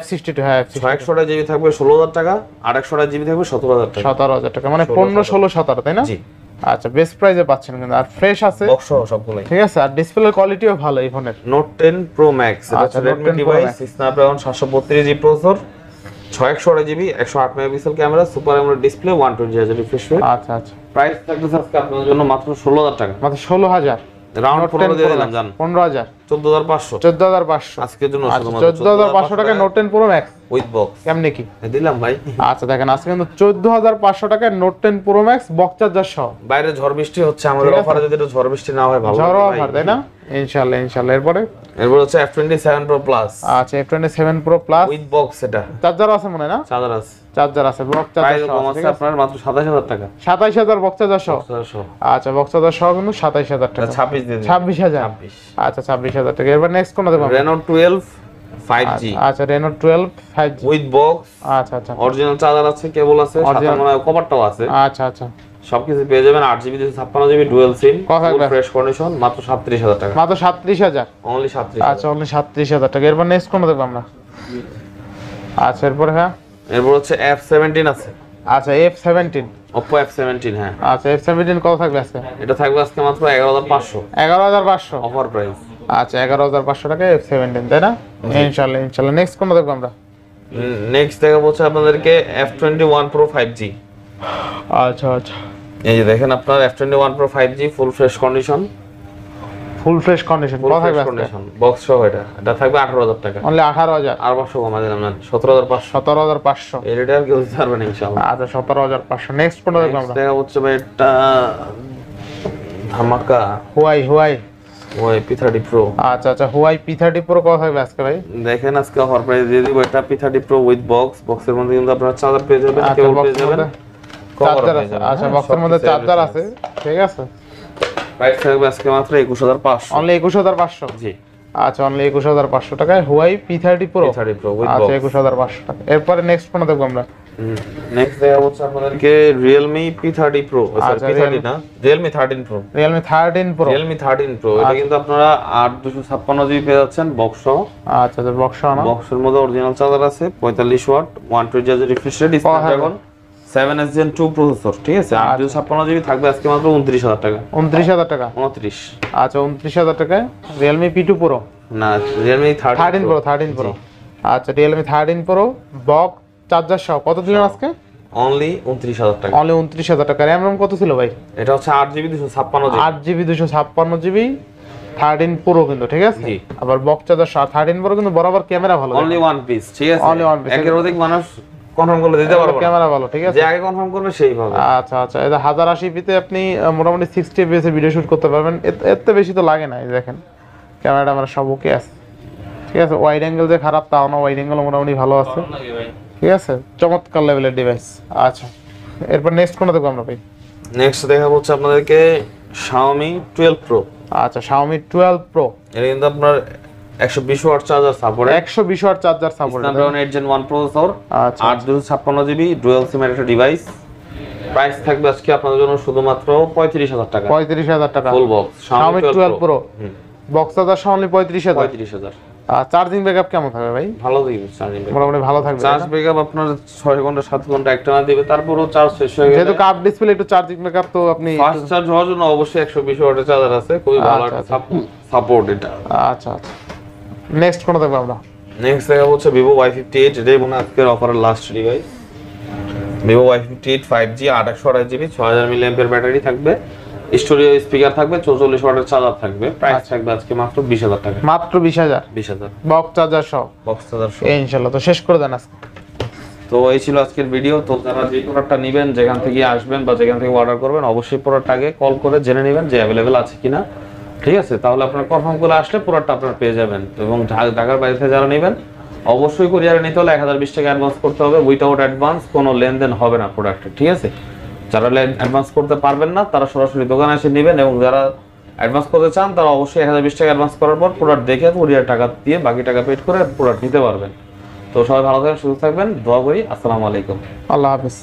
F62 হ্যাঁ F62 628 জিবি থাকবে 16000 টাকা আর 128 জিবি থাকবে 17000 টাকা। 17000 টাকা মানে 15 16 17, তাই না? জি আচ্ছা বেস্ট প্রাইসে পাচ্ছেন কিন্তু, আর ফ্রেশ আছে বক্স সবগুলাই। ঠিক আছে, আর ডিসপ্লের কোয়ালিটিও ভালো এই ফোনের। নোট 10 প্রো ম্যাক্স, এটা আচ্ছা, হচ্ছে Note Redmi 10 Pro device, Max। Snapdragon 732G processor, 6128GB 108 megapixel camera, super AMOLED display, 120Hz refresh rate. আচ্ছা আচ্ছা, প্রাইস থাকতেছে আজকে আপনাদের জন্য মাত্র 16000 টাকা। মাত্র 16000, রাউন্ড 15 দিয়ে দিলাম জান, 15000, 14500 14500 আজকের জন্য আচ্ছা, শুধুমাত্র 14500 টাকায় note 10 pro max with box কেমনে কি দিলাম ভাই। আচ্ছা দেখেন আজকে কিন্তু 14500 টাকায় note 10 pro max box charger সহ। বাইরে ঝড় বৃষ্টি হচ্ছে, আমাদের ঠিক আছে। অফারে যদি একটু ঝড় বৃষ্টি না হয় ভালো ঝড় লাগবে ভাই। অফার তাই না? ইনশাআল্লাহ ইনশাআল্লাহ। এরপরে এরপর হচ্ছে F27 Pro Plus আচ্ছা F27 pro plus with box, এটা চার্জার আছে মনে হয় না? চার্জার আছে, চার্জার আছে, বক্স প্রাইস চার্জার কম সহ আছে ঠিক আছে। আপনার মাত্র 27000 টাকা। 27000 বক্স চার্জার সহ। চার্জার সহ আচ্ছা বক্স চার্জার সহ কিন্তু 27000 টাকা। 26 দিয়ে দিন। 26000। 26 আচ্ছা 26000 টাকা। এরপর নেক্সট কোনটা দেবো? Reno 12 5G আচ্ছা Reno 12 5G। উইথ বক্স, আচ্ছা আচ্ছা অরিজিনাল চার্জার আছে, কেবল আছে, সাথে Original- মনে হয় কভারটাও আছে, আচ্ছা আচ্ছা, সবকিছু পেয়ে যাবেন। 8GB 256GB ডুয়াল সিম, কথা বলবে। ফ্রেশ কন্ডিশন, মাত্র 37000 টাকা। মাত্র 37000। অনলি 37। আচ্ছা অনলি 37000 টাকা। এরপর নেক্সট কোনটা দেখবো আমরা? আচ্ছা এরপর হ্যাঁ এরপর হচ্ছে F17 আছে, আচ্ছা F17। Oppo F17 হ্যাঁ, আচ্ছা F17 কত থাকবে আজকে? এটা থাকবে আজকে মাত্র 11500 11500। Offer price. আচ্ছা 11500 টাকা F17 তাই না? ইনশাআল্লাহ ইনশাআল্লাহ। নেক্সট কোনটা দেখবো আমরা? নেক্সট দেখাবো হচ্ছে আপনাদেরকে F21 Pro 5G। আচ্ছা আচ্ছা, এই যে দেখেন আপনার F21 Pro 5G full fresh condition, full fresh condition full কত ফ্রেশ থাকবে আজকে? কন্ডিশন বক্স সহ, এটা থাকবে 18000 টাকা। অনলি 18000। আর 500 কমা দিলাম না, 17500। 17500। এই রেটে আর কেউ দিতে পারবে না ইনশাআল্লাহ। আচ্ছা 17500। নেক্সট কোনটা দেখবো আমরা? দেখা হচ্ছে ভাই এটা ধামাকা হুয়াই ওই P30 Pro। আচ্ছা আচ্ছা, হুয়াই P30 প্রো কত থাকবে আজকে ভাই? দেখেন আজকে অফার প্রাইস দিয়ে দিব, এটা P30 Pro উইথ বক্স, বক্সের মধ্যে কিন্তু আপনারা চার্জার পেয়ে যাবেন, আচ্ছা কেবল পেয়ে বক্সের যাবেন, মধ্যে চার্জার আছে। আচ্ছা বক্সের মধ্যে চার্জার আছে ঠিক আছে। প্রাইস থাকবে আজকে মাত্র 21500। অনলি 21500। জি আচ্ছা অনলি 21500 টাকায় Huawei P30 pro. P30 Pro with আচ্ছা বক্স। 21500 টাকা। এরপরে নেক্সট কোনটা দেখবো আমরা? নেক্সট দেখা হচ্ছে আপনাদেরকে Realme P30 Pro, সরি আচ্ছা, P30 না, Realme 13 Pro। Realme 13 pro. Realme 13 Pro এটা কিন্তু আপনারা 8256GB পেয়ে যাচ্ছেন বক্স সহ। আচ্ছা আচ্ছা বক্স না? বক্সের মধ্যে অরিজিনাল চার্জার আছে, 45 watt, 120Hz refresh rate, Snapdragon 7S Gen 2 processor ঠিক আছে। 8256GB থাকবে আজকে মাত্র 29000 টাকা। 29000 টাকা। 29 আচ্ছা 29000 টাকায় Realme P2 প্রো। না Realme 13 প্রো 13 প্রো। আচ্ছা Realme 13 প্রো বক্স চার্জার সহ কত দিলেন আজকে? অনলি 29000 টাকা। অনলি 29000 টাকা। RAM ROM কত ছিল ভাই? এটা হচ্ছে 8GB 256GB। 8GB 256GB 13 pro কিন্তু ঠিক আছে। জি। আবার বক্স চার্জার 13 প্রো কিন্তু বরাবর ক্যামেরা ভালো। অনলি ওয়ান পিস ঠিক আছে। Only one piece। একের অধিক মানুষ কনফার্ম করে দিতে পারবো না, ক্যামেরা ভালো ঠিক আছে। যে আগে কনফার্ম করবে সেই পাবে। আচ্ছা আচ্ছা, এটা 1080p তে আপনি মোটামুটি 60 fps এ ভিডিও শুট করতে পারবেন। এত বেশি তো লাগে না। এই দেখেন ক্যামেরাটা আমরা সব ওকে আছে ঠিক আছে। ওয়াইড অ্যাঙ্গেল যে খারাপ তাও না, ওয়াইড অ্যাঙ্গেল মোটামুটি ভালো আছে ঠিক আছে। চমৎকার লেভেলের ডিভাইস। আচ্ছা এরপর নেক্সট কোনটা দেখবো আমরা ভাই? নেক্সট দেখা হচ্ছে আপনাদেরকে Xiaomi 12 Pro। আচ্ছা Xiaomi 12 Pro। এটা কিন্তু আপনার 120 watt charger support, 120 watt charger support. Snapdragon 8 Gen 1 processor, আচ্ছা 8256GB ডুয়াল সিম এর একটা ডিভাইস। প্রাইস থাকবে আজকে আপনাদের জন্য শুধুমাত্র 35000 টাকা। 35000 টাকা। Full box Xiaomi 12 Pro box charger সহ অনলি 35000। 35000। চার্জিং ব্যাকআপ কেমন থাকবে ভাই? ভালো দিবে চার্জিং ব্যাকআপ। মোটামুটি ভালো থাকবে। চার্জ ব্যাকআপ আপনার 6 ঘন্টা 7 ঘন্টা একটানা দিবে, তারপরও চার্জ শেষ হয়ে গেলে যেহেতু কাপ ডিসপ্লে একটু চার্জিং ব্যাকআপ তো আপনি ফাস্ট চার্জ হওয়ার জন্য অবশ্যই 120 ওয়াটের চার্জার আছে, খুবই ভালো আচ্ছা, একটা সাপোর্ট এটা। আচ্ছা আচ্ছা নেক্সট কোনটা দেখবো আমরা? নেক্সট দেখা হচ্ছে Vivo Y58, এটাই মনে হয় আজকের অফারের last device. Vivo Y58 5G 828GB 6000 mAh battery থাকবে, স্টোরিও স্পিকার থাকবে, 44 ওয়াটের চার্জার থাকবে। প্রাইস থাকবে আজকে মাত্র 20000 টাকা। মাত্র 20000 20000 বক্স চার্জার সহ। বক্স চার্জার সহ। ইনশাআল্লাহ তো শেষ করে দেন আজকে। তো এই ছিল আজকের ভিডিও। তো যারা যে প্রোডাক্টটা নেবেন, যেখান থেকে আসবেন বা যেখান থেকে অর্ডার করবেন, অবশ্যই প্রোডাক্ট আগে কল করে জেনে নেবেন যে অ্যাভেলেবেল আছে কিনা ঠিক আছে। তাহলে আপনারা কনফার্ম করে আসলে প্রোডাক্টটা আপনারা পেয়ে যাবেন। এবং ঢাকার বাইরে থেকে যারা নেবেন অবশ্যই কুরিয়ারে নিতে হলে 1020 টাকা অ্যাডভান্স করতে হবে। উইথাউট অ্যাডভান্স কোনো লেনদেন হবে না প্রোডাক্টে ঠিক আছে। যারা অ্যাডভান্স করতে পারবেন না তারা সরাসরি দোকানে এসে নেবেন, এবং যারা অ্যাডভান্স করতে চান তারা অবশ্যই 1020 টাকা অ্যাডভান্স করার পর প্রোডাক্ট দেখে কুরিয়ার টাকা দিয়ে বাকি টাকা পেড করে প্রোডাক্ট নিতে পারবেন। তো সবাই ভালো থাকবেন, সুস্থ থাকবেন, দোয়া করি। আসসালামু আলাইকুম। আল্লাহ হাফেজ।